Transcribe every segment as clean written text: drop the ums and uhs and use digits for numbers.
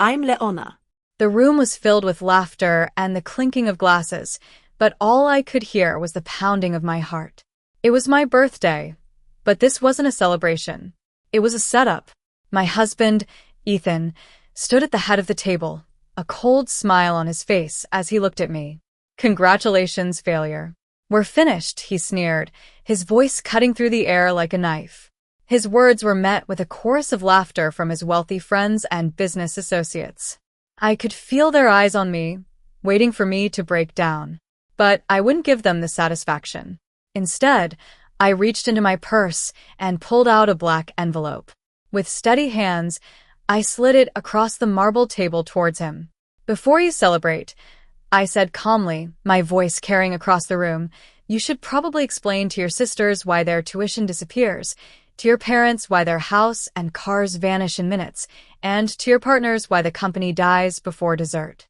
I'm Leona. The room was filled with laughter and the clinking of glasses, but all I could hear was the pounding of my heart. It was my birthday, but this wasn't a celebration. It was a setup. My husband, Ethan, stood at the head of the table, a cold smile on his face as he looked at me. "Congratulations, failure. We're finished," he sneered, his voice cutting through the air like a knife. His words were met with a chorus of laughter from his wealthy friends and business associates. I could feel their eyes on me, waiting for me to break down. But I wouldn't give them the satisfaction. Instead, I reached into my purse and pulled out a black envelope. With steady hands, I slid it across the marble table towards him. "Before you celebrate," I said calmly, my voice carrying across the room, "you should probably explain to your sisters why their tuition disappears, to your parents why their house and cars vanish in minutes, and to your partners why the company dies before dessert."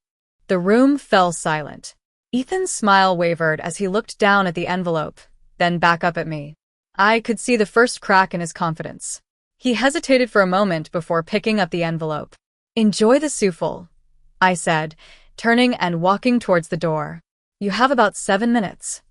The room fell silent. Ethan's smile wavered as he looked down at the envelope, then back up at me. I could see the first crack in his confidence. He hesitated for a moment before picking up the envelope. "Enjoy the souffle," I said, turning and walking towards the door. "You have about 7 minutes."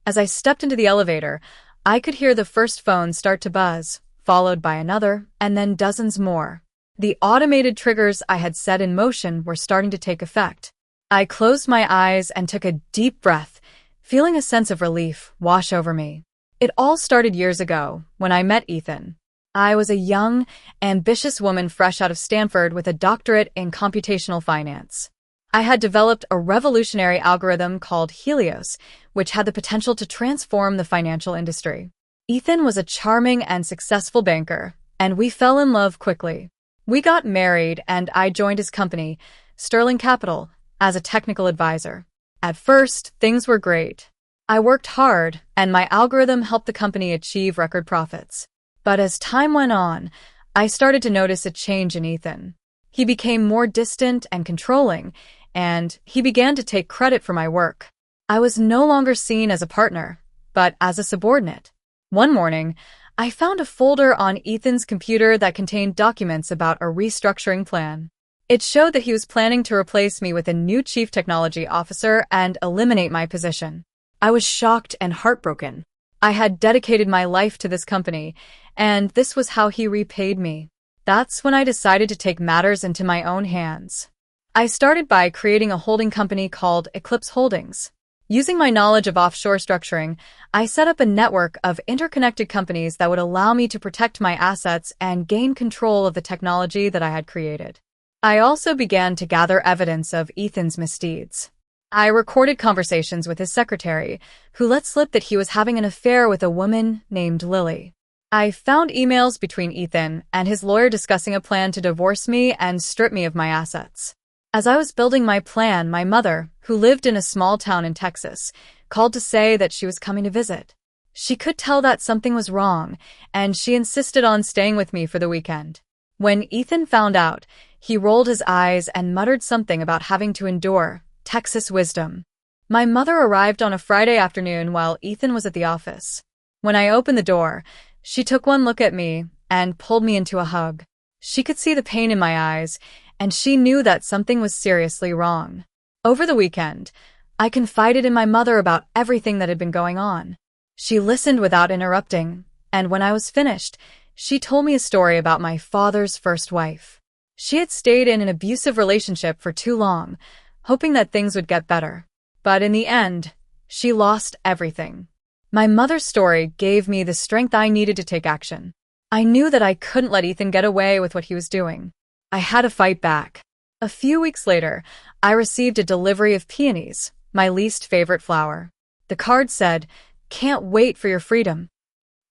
As I stepped into the elevator, I could hear the first phone start to buzz, followed by another, and then dozens more. The automated triggers I had set in motion were starting to take effect. I closed my eyes and took a deep breath, feeling a sense of relief wash over me. It all started years ago, when I met Ethan. I was a young, ambitious woman fresh out of Stanford with a doctorate in computational finance. I had developed a revolutionary algorithm called Helios, which had the potential to transform the financial industry. Ethan was a charming and successful banker, and we fell in love quickly. We got married, and I joined his company, Sterling Capital, as a technical advisor. At first, things were great. I worked hard, and my algorithm helped the company achieve record profits. But as time went on, I started to notice a change in Ethan. He became more distant and controlling, and he began to take credit for my work. I was no longer seen as a partner, but as a subordinate. One morning, I found a folder on Ethan's computer that contained documents about a restructuring plan. It showed that he was planning to replace me with a new chief technology officer and eliminate my position. I was shocked and heartbroken. I had dedicated my life to this company, and this was how he repaid me. That's when I decided to take matters into my own hands. I started by creating a holding company called Eclipse Holdings. Using my knowledge of offshore structuring, I set up a network of interconnected companies that would allow me to protect my assets and gain control of the technology that I had created. I also began to gather evidence of Ethan's misdeeds. I recorded conversations with his secretary, who let slip that he was having an affair with a woman named Lily. I found emails between Ethan and his lawyer discussing a plan to divorce me and strip me of my assets. As I was building my plan, my mother, who lived in a small town in Texas, called to say that she was coming to visit. She could tell that something was wrong, and she insisted on staying with me for the weekend. When Ethan found out, he rolled his eyes and muttered something about having to endure Texas wisdom. My mother arrived on a Friday afternoon while Ethan was at the office. When I opened the door, she took one look at me and pulled me into a hug. She could see the pain in my eyes, and she knew that something was seriously wrong. Over the weekend, I confided in my mother about everything that had been going on. She listened without interrupting, and when I was finished, she told me a story about my father's first wife. She had stayed in an abusive relationship for too long, hoping that things would get better. But in the end, she lost everything. My mother's story gave me the strength I needed to take action. I knew that I couldn't let Ethan get away with what he was doing. I had to fight back. A few weeks later, I received a delivery of peonies, my least favorite flower. The card said, "Can't wait for your freedom."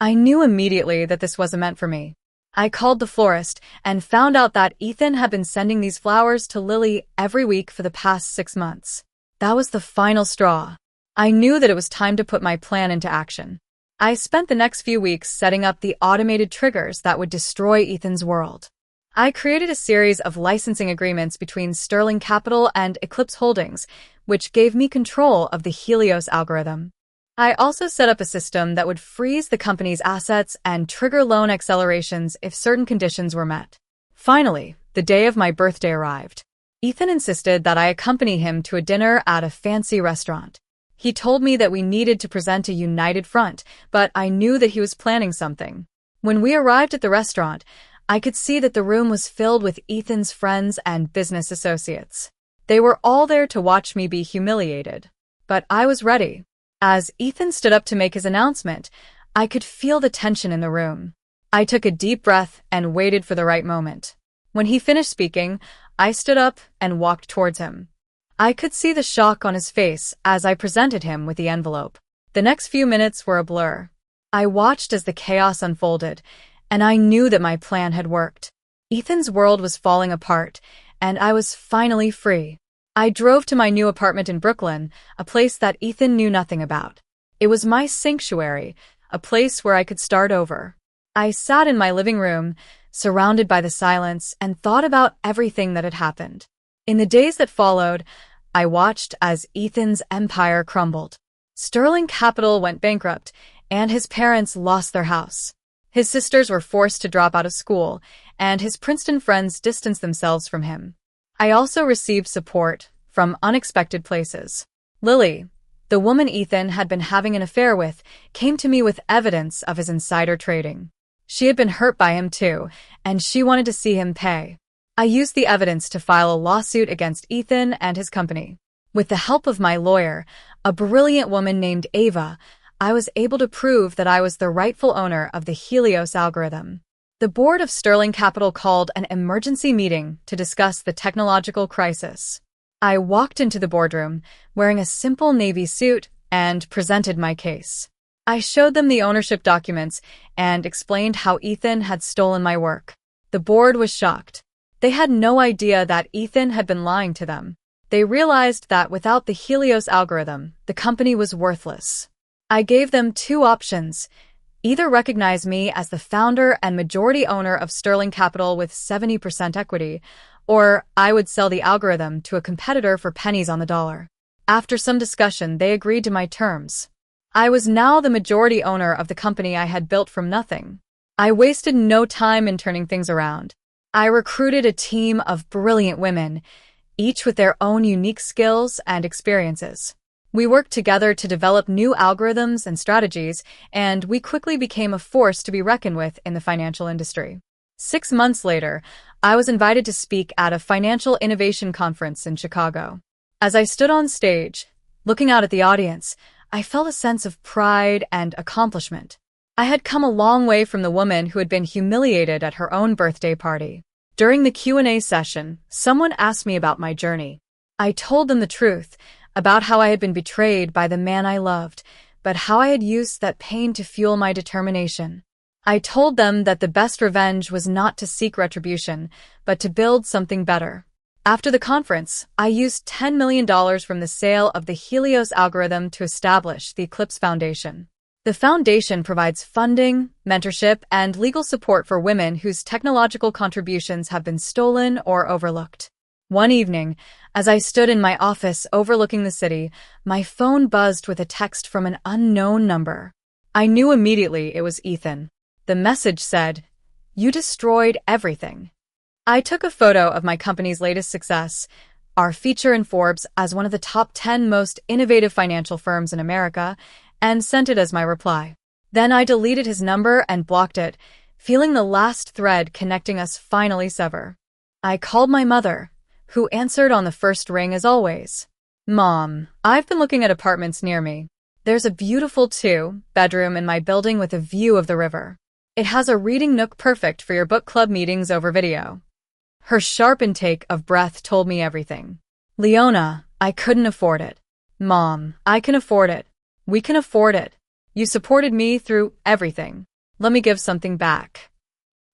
I knew immediately that this wasn't meant for me. I called the florist and found out that Ethan had been sending these flowers to Lily every week for the past 6 months. That was the final straw. I knew that it was time to put my plan into action. I spent the next few weeks setting up the automated triggers that would destroy Ethan's world. I created a series of licensing agreements between Sterling Capital and Eclipse Holdings, which gave me control of the Helios algorithm. I also set up a system that would freeze the company's assets and trigger loan accelerations if certain conditions were met. Finally, The day of my birthday arrived. Ethan insisted that I accompany him to a dinner at a fancy restaurant. He told me that we needed to present a united front, but I knew that he was planning something. When we arrived at the restaurant, I could see that the room was filled with Ethan's friends and business associates. They were all there to watch me be humiliated. But I was ready. As Ethan stood up to make his announcement, I could feel the tension in the room. I took a deep breath and waited for the right moment. When he finished speaking, I stood up and walked towards him. I could see the shock on his face as I presented him with the envelope. The next few minutes were a blur. I watched as the chaos unfolded, and I knew that my plan had worked. Ethan's world was falling apart, and I was finally free. I drove to my new apartment in Brooklyn, a place that Ethan knew nothing about. It was my sanctuary, a place where I could start over. I sat in my living room, surrounded by the silence, and thought about everything that had happened. In the days that followed, I watched as Ethan's empire crumbled. Sterling Capital went bankrupt, and his parents lost their house. His sisters were forced to drop out of school, and his Princeton friends distanced themselves from him. I also received support from unexpected places. Lily, the woman Ethan had been having an affair with, came to me with evidence of his insider trading. She had been hurt by him too, and she wanted to see him pay. I used the evidence to file a lawsuit against Ethan and his company. With the help of my lawyer, a brilliant woman named Ava, I was able to prove that I was the rightful owner of the Helios algorithm. The board of Sterling Capital called an emergency meeting to discuss the technological crisis. I walked into the boardroom, wearing a simple navy suit, and presented my case. I showed them the ownership documents and explained how Ethan had stolen my work. The board was shocked. They had no idea that Ethan had been lying to them. They realized that without the Helios algorithm, the company was worthless. I gave them two options: either recognize me as the founder and majority owner of Sterling Capital with 70% equity, or I would sell the algorithm to a competitor for pennies on the dollar. After some discussion, they agreed to my terms. I was now the majority owner of the company I had built from nothing. I wasted no time in turning things around. I recruited a team of brilliant women, each with their own unique skills and experiences. We worked together to develop new algorithms and strategies, and we quickly became a force to be reckoned with in the financial industry. 6 months later, I was invited to speak at a financial innovation conference in Chicago. As I stood on stage, looking out at the audience, I felt a sense of pride and accomplishment. I had come a long way from the woman who had been humiliated at her own birthday party. During the Q&A session, someone asked me about my journey. I told them the truth, about how I had been betrayed by the man I loved, but how I had used that pain to fuel my determination. I told them that the best revenge was not to seek retribution, but to build something better. After the conference, I used $10 million from the sale of the Helios algorithm to establish the Eclipse Foundation. The foundation provides funding, mentorship, and legal support for women whose technological contributions have been stolen or overlooked. One evening, as I stood in my office overlooking the city, my phone buzzed with a text from an unknown number. I knew immediately it was Ethan. The message said, "You destroyed everything." I took a photo of my company's latest success, our feature in Forbes as one of the top 10 most innovative financial firms in America, and sent it as my reply. Then I deleted his number and blocked it, feeling the last thread connecting us finally sever. I called my mother, who answered on the first ring as always. "Mom, I've been looking at apartments near me. There's a beautiful 2-bedroom in my building with a view of the river. It has a reading nook perfect for your book club meetings over video." Her sharp intake of breath told me everything. "Leona, I couldn't afford it." "Mom, I can afford it. We can afford it. You supported me through everything. Let me give something back."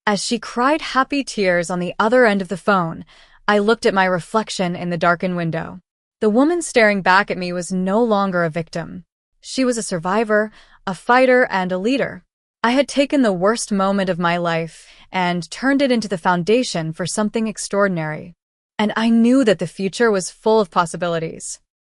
As she cried happy tears on the other end of the phone, I looked at my reflection in the darkened window. The woman staring back at me was no longer a victim. She was a survivor, a fighter, and a leader. I had taken the worst moment of my life and turned it into the foundation for something extraordinary. And I knew that the future was full of possibilities.